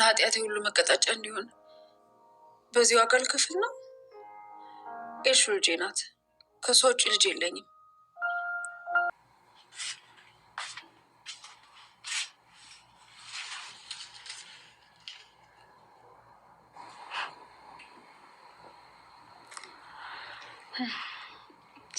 ለኃጢአቴ ሁሉ መቀጣጫ እንዲሆን በዚሁ አካል ክፍል ነው። ኤሹ ልጄ ናት። ከሷ ውጭ ልጅ የለኝም።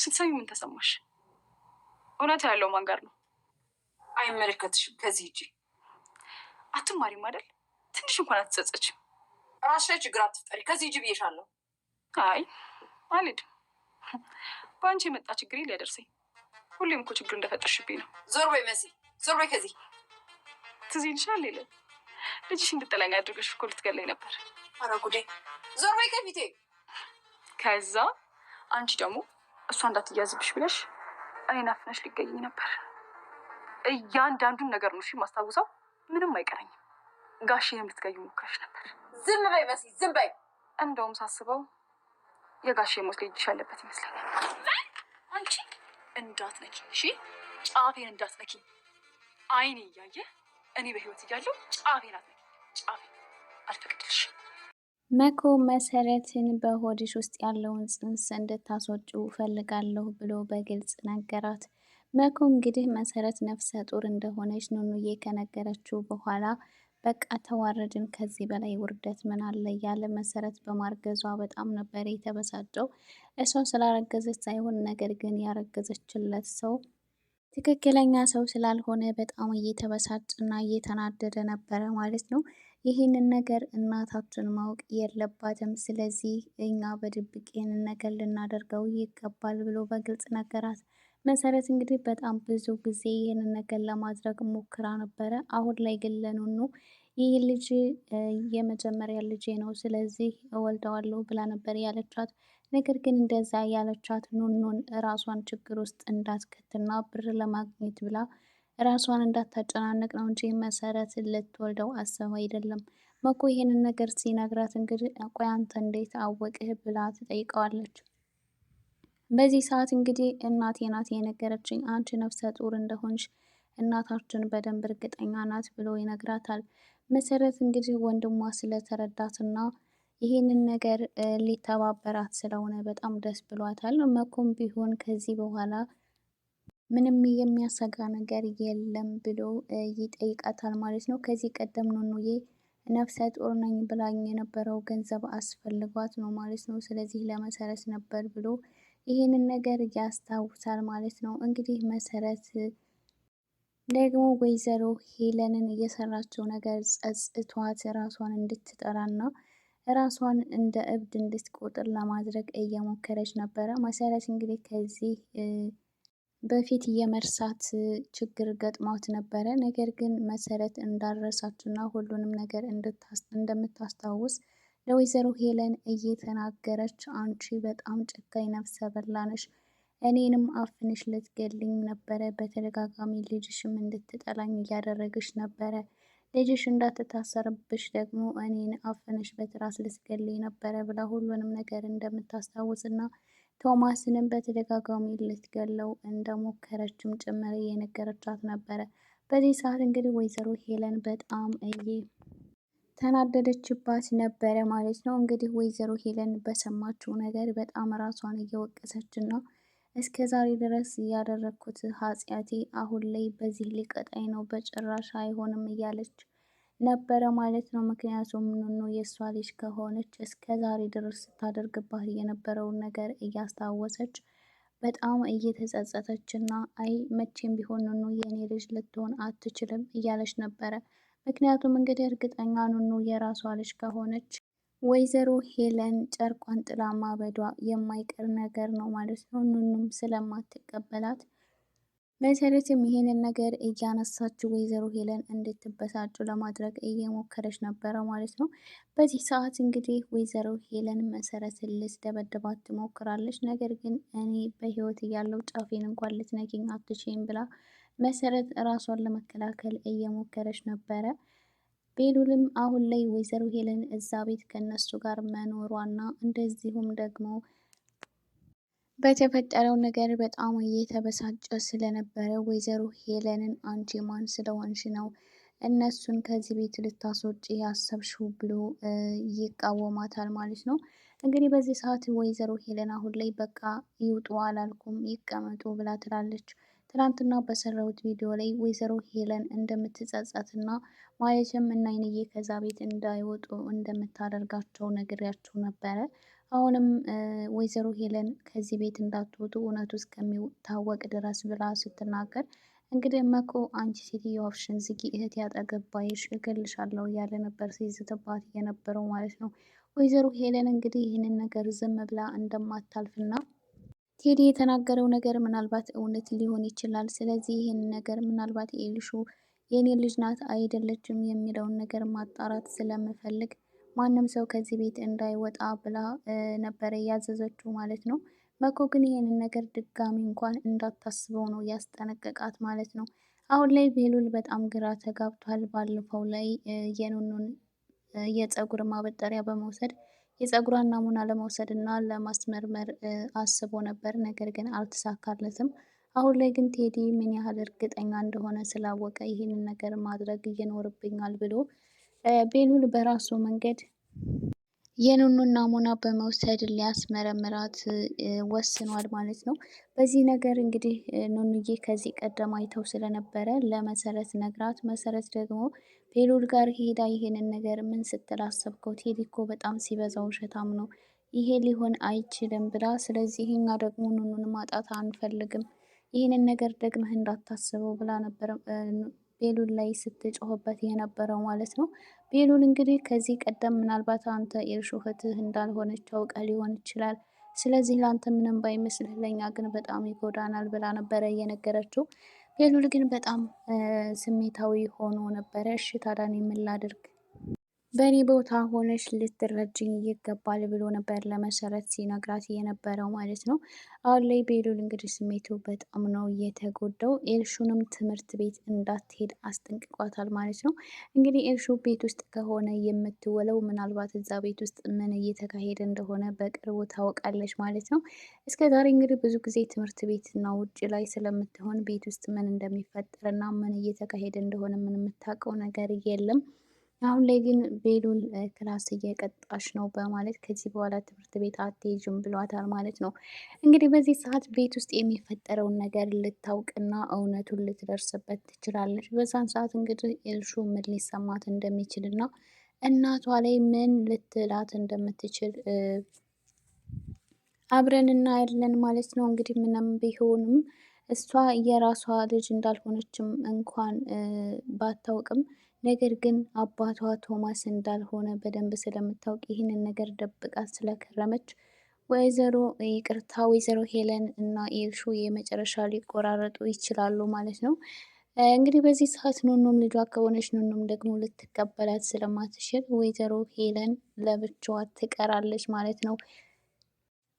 ስትሰሚ ምን ተሰማሽ? እውነት ያለው ማን ጋር ነው? አይመለከትሽም። ከዚህ ሂጂ። አትማሪም አይደል? ትንሽ እንኳን አትጸጸችም? ራስሽ ላይ ችግር አትፍጠሪ። ከዚህ ሂጂ ብዬሻለሁ። አይ አልሄድም። በአንቺ የመጣ ችግር ሊያደርሰኝ። ሁሌም እኮ ችግር እንደፈጠርሽብኝ ነው። ዞር በይ መሲ፣ ዞር በይ ከዚህ። ትዝ ይልሻል የለ ልጅሽ እንድጠላኝ አድርገሽ እኮ ልትገለኝ ነበር። ኧረ ጉዴ! ዞር በይ ከፊቴ። ከዛ አንቺ ደግሞ እሷ እንዳትያዝብሽ ብለሽ እኔን አፍነሽ ሊገኝ ነበር። እያንዳንዱን ነገር ነው እሺ ማስታውሰው። ምንም አይቀረኝም። ጋሼንም ልትገዩ ሞክረሽ ነበር። ዝም በይ መሲ፣ ዝም በይ። እንደውም ሳስበው የጋሼ ሞት ልጅሽ ያለበት ይመስለኛል። አንቺ እንዳትነኪ እሺ፣ ጫፌን እንዳትነኪ። አይኔ እያየ እኔ በህይወት እያለሁ ጫፌን አትነኪ። ጫፌን አልፈቅድልሽ። መኮ መሰረትን በሆድሽ ውስጥ ያለውን ጽንስ እንድታስወጪው እፈልጋለሁ ብሎ በግልጽ ነገራት። መኮ እንግዲህ መሰረት ነፍሰ ጡር እንደሆነች ኑኑዬ ከነገረችው በኋላ በቃ ተዋረድን፣ ከዚህ በላይ ውርደት ምን አለ እያለ መሰረት በማርገዟ በጣም ነበር የተበሳጨው። እሷ ስላረገዘች ሳይሆን ነገር ግን ያረገዘችለት ሰው ትክክለኛ ሰው ስላልሆነ በጣም እየተበሳጭና እየተናደደ ነበረ ማለት ነው። ይህንን ነገር እናታችን ማወቅ የለባትም፣ ስለዚህ እኛ በድብቅ ይህንን ነገር ልናደርገው ይገባል ብሎ በግልጽ ነገራት። መሰረት እንግዲህ በጣም ብዙ ጊዜ ይህንን ነገር ለማድረግ ሞክራ ነበረ። አሁን ላይ ግን ለኑኑ ይህ ልጅ የመጀመሪያ ልጄ ነው፣ ስለዚህ እወልደዋለሁ ብላ ነበር ያለቻት። ነገር ግን እንደዛ ያለቻት ኑኑን ራሷን ችግር ውስጥ እንዳትከትና ብር ለማግኘት ብላ ራሷን እንዳታጨናነቅ ነው እንጂ መሰረት ልትወልደው አሰብ አይደለም። መኮ ይሄንን ነገር ሲነግራት እንግዲህ ቆይ አንተ እንዴት አወቅህ ብላ ትጠይቀዋለች። በዚህ ሰዓት እንግዲህ እናቴ ናት የነገረችኝ፣ አንቺ ነፍሰ ጡር እንደሆንሽ እናታችን በደንብ እርግጠኛ ናት ብሎ ይነግራታል። መሰረት እንግዲህ ወንድሟ ስለተረዳትና ይህንን ነገር ሊተባበራት ስለሆነ በጣም ደስ ብሏታል። መኮም ቢሆን ከዚህ በኋላ ምንም የሚያሰጋ ነገር የለም ብሎ ይጠይቃታል ማለት ነው። ከዚህ ቀደም ኑኑዬ ነፍሰ ጡር ነኝ ብላኝ የነበረው ገንዘብ አስፈልጓት ነው ማለት ነው። ስለዚህ ለመሰረት ነበር ብሎ ይህንን ነገር ያስታውሳል ማለት ነው። እንግዲህ መሰረት ደግሞ ወይዘሮ ሄለንን እየሰራችው ነገር ጸጽቷት ራሷን እንድትጠራና ራሷን እንደ እብድ እንድትቆጥር ለማድረግ እየሞከረች ነበረ። መሰረት እንግዲህ ከዚህ በፊት የመርሳት ችግር ገጥሟት ነበረ። ነገር ግን መሰረት እንዳረሳችና ሁሉንም ነገር እንደምታስታውስ ለወይዘሮ ሄለን እየተናገረች አንቺ በጣም ጨካኝ ነፍሰ በላ ነሽ፣ እኔንም አፍንሽ ልትገልኝ ነበረ፣ በተደጋጋሚ ልጅሽም እንድትጠላኝ እያደረግሽ ነበረ፣ ልጅሽ እንዳትታሰርብሽ ደግሞ እኔን አፍንሽ በትራስ ልትገልኝ ነበረ ብላ ሁሉንም ነገር እንደምታስታውስ እና ቶማስንም በተደጋጋሚ ልትገለው እንደሞከረችም ጭምር እየነገረቻት ነበረ። በዚህ ሰዓት እንግዲህ ወይዘሮ ሄለን በጣም ተናደደችባት ነበረ ማለት ነው። እንግዲህ ወይዘሮ ሄለን በሰማችው ነገር በጣም ራሷን እየወቀሰች እና እስከ ዛሬ ድረስ ያደረግኩት ኃጢአቴ አሁን ላይ በዚህ ሊቀጣኝ ነው፣ በጭራሽ አይሆንም እያለች ነበረ ማለት ነው። ምክንያቱም ኑኑ የእሷ ልጅ ከሆነች እስከ ዛሬ ድረስ ስታደርግባት የነበረውን ነገር እያስታወሰች በጣም እየተጸጸተች እና አይ መቼም ቢሆን ኑኑ የኔ ልጅ ልትሆን አትችልም እያለች ነበረ። ምክንያቱም እንግዲህ እርግጠኛ ኑኑ የራሷ ልጅ ከሆነች ወይዘሮ ሄለን ጨርቋን ጥላ ማበዷ የማይቀር ነገር ነው ማለት ነው። ኑኑም ስለማትቀበላት መሰረትም ይሄንን ነገር እያነሳችው ወይዘሮ ሄለን እንድትበሳጩ ለማድረግ እየሞከረች ነበረ ማለት ነው። በዚህ ሰዓት እንግዲህ ወይዘሮ ሄለን መሰረትን ልትደበድባት ትሞክራለች። ነገር ግን እኔ በህይወት እያለው ጫፌን እንኳን ልትነኪኝ አትችይም ብላ መሰረት ራሷን ለመከላከል እየሞከረች ነበረ። ቤሉልም አሁን ላይ ወይዘሮ ሄለን እዛ ቤት ከነሱ ጋር መኖሯና እንደዚሁም ደግሞ በተፈጠረው ነገር በጣም እየተበሳጨ ስለነበረ ወይዘሮ ሄለንን አንቺ ማን ስለሆንሽ ነው እነሱን ከዚህ ቤት ልታስወጪ ያሰብሽው ብሎ ይቃወማታል ማለት ነው። እንግዲህ በዚህ ሰዓት ወይዘሮ ሄለን አሁን ላይ በቃ ይውጡ አላልኩም ይቀመጡ ብላ ትላለች። ትናንትና በሰራሁት ቪዲዮ ላይ ወይዘሮ ሄለን እንደምትጸጸትና ማለትም እና አይንዬ ከዛ ቤት እንዳይወጡ እንደምታደርጋቸው ነግሬያቸው ነበረ። አሁንም ወይዘሮ ሄለን ከዚህ ቤት እንዳትወጡ እውነቱ እስከሚታወቅ ድረስ ብላ ስትናገር እንግዲህ መኮ አንቺ ሴትዮ አፍሽን ዝጊ፣ እህት ያጠገባይሽ እገልሻለሁ እያለ ነበር ሲዝትባት የነበረው ማለት ነው። ወይዘሮ ሄለን እንግዲህ ይህንን ነገር ዝም ብላ እንደማታልፍና ቴዲ የተናገረው ነገር ምናልባት እውነት ሊሆን ይችላል። ስለዚህ ይህን ነገር ምናልባት ኤልሹ የኔ ልጅ ናት አይደለችም የሚለውን ነገር ማጣራት ስለምፈልግ ማንም ሰው ከዚህ ቤት እንዳይወጣ ብላ ነበረ ያዘዘችው ማለት ነው። መኮ ግን ይህንን ነገር ድጋሚ እንኳን እንዳታስበው ነው ያስጠነቀቃት ማለት ነው። አሁን ላይ ቤሉል በጣም ግራ ተጋብቷል። ባለፈው ላይ የኑኑን የፀጉር ማበጠሪያ በመውሰድ የፀጉሯን ናሙና ለመውሰድ እና ለማስመርመር አስቦ ነበር። ነገር ግን አልተሳካለትም። አሁን ላይ ግን ቴዲ ምን ያህል እርግጠኛ እንደሆነ ስላወቀ ይህንን ነገር ማድረግ ይኖርብኛል ብሎ ቤሉል በራሱ መንገድ የኑኑን ናሙና በመውሰድ ሊያስመረምራት ወስኗል ማለት ነው። በዚህ ነገር እንግዲህ ኑኑዬ ከዚህ ቀደም አይተው ስለነበረ ለመሰረት ነግራት፣ መሰረት ደግሞ ቤሉል ጋር ሄዳ ይሄንን ነገር ምን ስትል አሰብከው? ቴዲ እኮ በጣም ሲበዛ ውሸታም ነው፣ ይሄ ሊሆን አይችልም ብላ፣ ስለዚህ እኛ ደግሞ ኑኑን ማጣት አንፈልግም፣ ይህንን ነገር ደግመህ እንዳታስበው ብላ ነበር ቤሉል ላይ ስትጮህበት የነበረው ማለት ነው። ቤሉል እንግዲህ ከዚህ ቀደም ምናልባት አንተ ኤልሹ እህትህ እንዳልሆነች አውቀህ ሊሆን ይችላል። ስለዚህ ለአንተ ምንም ባይመስልህ ለኛ ግን በጣም ይጎዳናል ብላ ነበረ እየነገረችው። ቤሉል ግን በጣም ስሜታዊ ሆኖ ነበረ። እሺ ታዲያ እኔ ምን ላድርግ? በእኔ ቦታ ሆነሽ ልትረጅኝ ይገባል ብሎ ነበር ለመሰረት ሲነግራት የነበረው ማለት ነው። አሁን ላይ ቤሉል እንግዲህ ስሜቱ በጣም ነው የተጎዳው። ኤልሹንም ትምህርት ቤት እንዳትሄድ አስጠንቅቋታል ማለት ነው። እንግዲህ ኤልሹ ቤት ውስጥ ከሆነ የምትውለው ምናልባት እዛ ቤት ውስጥ ምን እየተካሄደ እንደሆነ በቅርቡ ታወቃለች ማለት ነው። እስከ ዛሬ እንግዲህ ብዙ ጊዜ ትምህርት ቤትና ውጭ ላይ ስለምትሆን ቤት ውስጥ ምን እንደሚፈጠር እና ምን እየተካሄደ እንደሆነ ምን የምታውቀው ነገር የለም። አሁን ላይ ግን ቤሉል ክላስ እየቀጣሽ ነው በማለት ከዚህ በኋላ ትምህርት ቤት አትሄጂም ብሏታል ማለት ነው። እንግዲህ በዚህ ሰዓት ቤት ውስጥ የሚፈጠረውን ነገር ልታውቅና እውነቱን ልትደርስበት ትችላለች። በዛን ሰዓት እንግዲህ ኤልሹ ምን ሊሰማት እንደሚችል እና እናቷ ላይ ምን ልትላት እንደምትችል አብረን እናያለን ማለት ነው። እንግዲህ ምንም ቢሆንም እሷ የራሷ ልጅ እንዳልሆነችም እንኳን ባታውቅም ነገር ግን አባቷ ቶማስ እንዳልሆነ በደንብ ስለምታውቅ ይህንን ነገር ደብቃ ስለከረመች ወይዘሮ ሄለን እና ኤልሹ የመጨረሻ ሊቆራረጡ ይችላሉ ማለት ነው። እንግዲህ በዚህ ሰዓት ኑኑም ልጇ ከሆነች ኑኑም ደግሞ ልትቀበላት ስለማትችል ወይዘሮ ሄለን ለብቻዋ ትቀራለች ማለት ነው።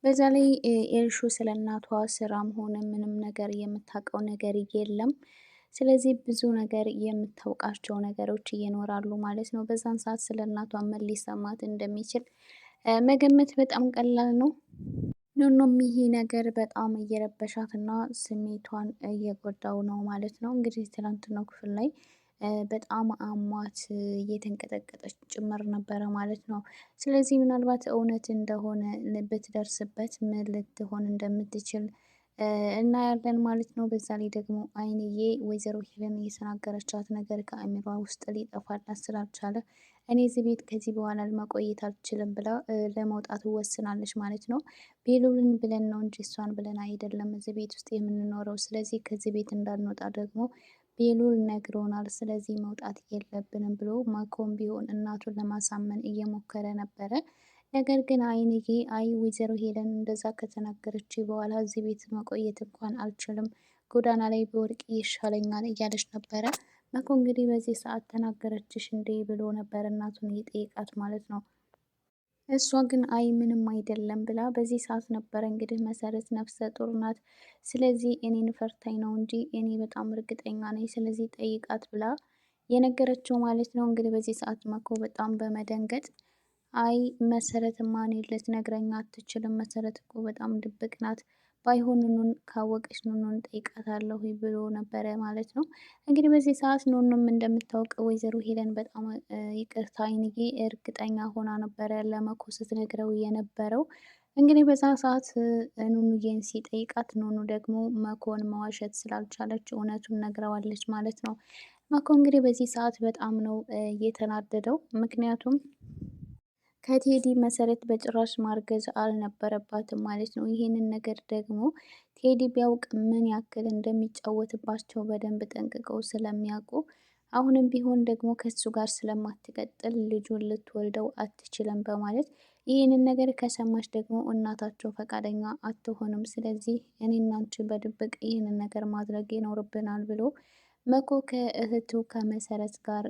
በዛ ላይ ኤልሹ ስለ እናቷ ስራም ሆነ ምንም ነገር የምታውቀው ነገር የለም። ስለዚህ ብዙ ነገር የምታውቃቸው ነገሮች ይኖራሉ ማለት ነው። በዛን ሰዓት ስለ እናቷ ምን ሊሰማት እንደሚችል መገመት በጣም ቀላል ነው። ኑኑም ይሄ ነገር በጣም እየረበሻት እና ስሜቷን እየጎዳው ነው ማለት ነው። እንግዲህ ትናንትናው ክፍል ላይ በጣም አሟት እየተንቀጠቀጠች ጭምር ነበረ ማለት ነው። ስለዚህ ምናልባት እውነት እንደሆነ ብትደርስበት ምን ልትሆን እንደምትችል እናያለን ማለት ነው። በዛ ላይ ደግሞ አይንዬ ወይዘሮ ሄለን የተናገረቻት ነገር ከአእምሯ ውስጥ ሊጠፋላት ስላልቻለ እኔ እዚህ ቤት ከዚህ በኋላ መቆየት አልችልም ብላ ለመውጣት ወስናለች ማለት ነው። ቤሉልን ብለን ነው እንጂ እሷን ብለን አይደለም እዚህ ቤት ውስጥ የምንኖረው። ስለዚህ ከዚህ ቤት እንዳንወጣ ደግሞ ቤሉል ነግሮናል። ስለዚህ መውጣት የለብንም ብሎ ማኮም ቢሆን እናቱን ለማሳመን እየሞከረ ነበረ። ነገር ግን አይንዬ አይ ወይዘሮ ሄለን እንደዛ ከተናገረች በኋላ እዚህ ቤት መቆየት እንኳን አልችልም፣ ጎዳና ላይ በወርቅ ይሻለኛል እያለች ነበረ። መኮ እንግዲህ በዚህ ሰዓት ተናገረችሽ እንዴ ብሎ ነበር እናቱን እየጠየቃት ማለት ነው። እሷ ግን አይ ምንም አይደለም ብላ በዚህ ሰዓት ነበረ እንግዲህ መሰረት ነፍሰ ጡር ናት፣ ስለዚህ እኔን ፈርታኝ ነው እንጂ እኔ በጣም እርግጠኛ ነኝ፣ ስለዚህ ጠይቃት ብላ የነገረችው ማለት ነው። እንግዲህ በዚህ ሰዓት መኮ በጣም በመደንገጥ አይ መሰረት ማን ልትነግረኝ አትችልም፣ መሰረት እኮ በጣም ድብቅ ናት፣ ባይሆን ኑኑን ካወቀች ኑኑን ጠይቃታለሁ ብሎ ነበረ ማለት ነው። እንግዲህ በዚህ ሰዓት ኑኑም እንደምታውቀው ወይዘሮ ሄለን በጣም ይቅርታ አይንዬ እርግጠኛ ሆና ነበረ ለመኮ ስትነግረው የነበረው። እንግዲህ በዛ ሰዓት ኑኑዬን ሲጠይቃት ኑኑ ደግሞ መኮን መዋሸት ስላልቻለች እውነቱን ነግረዋለች ማለት ነው። መኮ እንግዲህ በዚህ ሰዓት በጣም ነው የተናደደው። ምክንያቱም ከቴዲ መሰረት በጭራሽ ማርገዝ አልነበረባትም ማለት ነው። ይህንን ነገር ደግሞ ቴዲ ቢያውቅ ምን ያክል እንደሚጫወትባቸው በደንብ ጠንቅቀው ስለሚያውቁ አሁንም ቢሆን ደግሞ ከሱ ጋር ስለማትቀጥል ልጁን ልትወልደው አትችልም በማለት ይህንን ነገር ከሰማች ደግሞ እናታቸው ፈቃደኛ አትሆንም። ስለዚህ እኔና አንቺ በድብቅ ይህንን ነገር ማድረግ ይኖርብናል ብሎ መኮ ከእህቱ ከመሰረት ጋር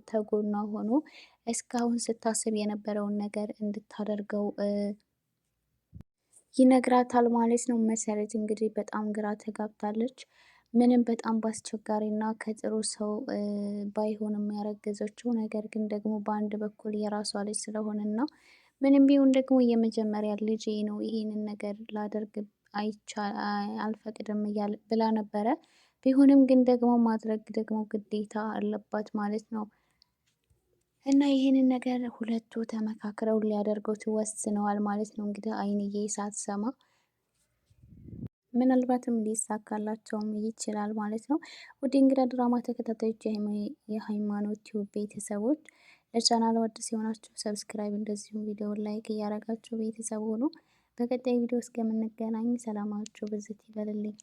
ተጎኗ ሆኖ እስካሁን ስታስብ የነበረውን ነገር እንድታደርገው ይነግራታል ማለት ነው። መሰረት እንግዲህ በጣም ግራ ተጋብታለች። ምንም በጣም በአስቸጋሪ እና ከጥሩ ሰው ባይሆንም ያረገዘችው ነገር ግን ደግሞ በአንድ በኩል የራሷ ልጅ ስለሆነና ምንም ቢሆን ደግሞ የመጀመሪያ ልጄ ነው፣ ይሄንን ነገር ላደርግ አልፈቅድም ብላ ነበረ። ቢሆንም ግን ደግሞ ማድረግ ደግሞ ግዴታ አለባት ማለት ነው። እና ይህንን ነገር ሁለቱ ተመካክረው ሊያደርጉት ወስነዋል ማለት ነው። እንግዲህ አይንዬ ሳትሰማ ምናልባትም ሊሳካላቸውም ይችላል ማለት ነው። ውድ እንግዳ ድራማ ተከታታዮች የሃይማኖት ቲዩብ ቤተሰቦች ለቻናል አዲስ የሆናችሁ ሰብስክራይብ፣ እንደዚሁም ቪዲዮ ላይክ እያደረጋችሁ ቤተሰብ ሁኑ። በቀጣይ ቪዲዮ እስከምንገናኝ ሰላማችሁ ብዝት ይበልልኝ።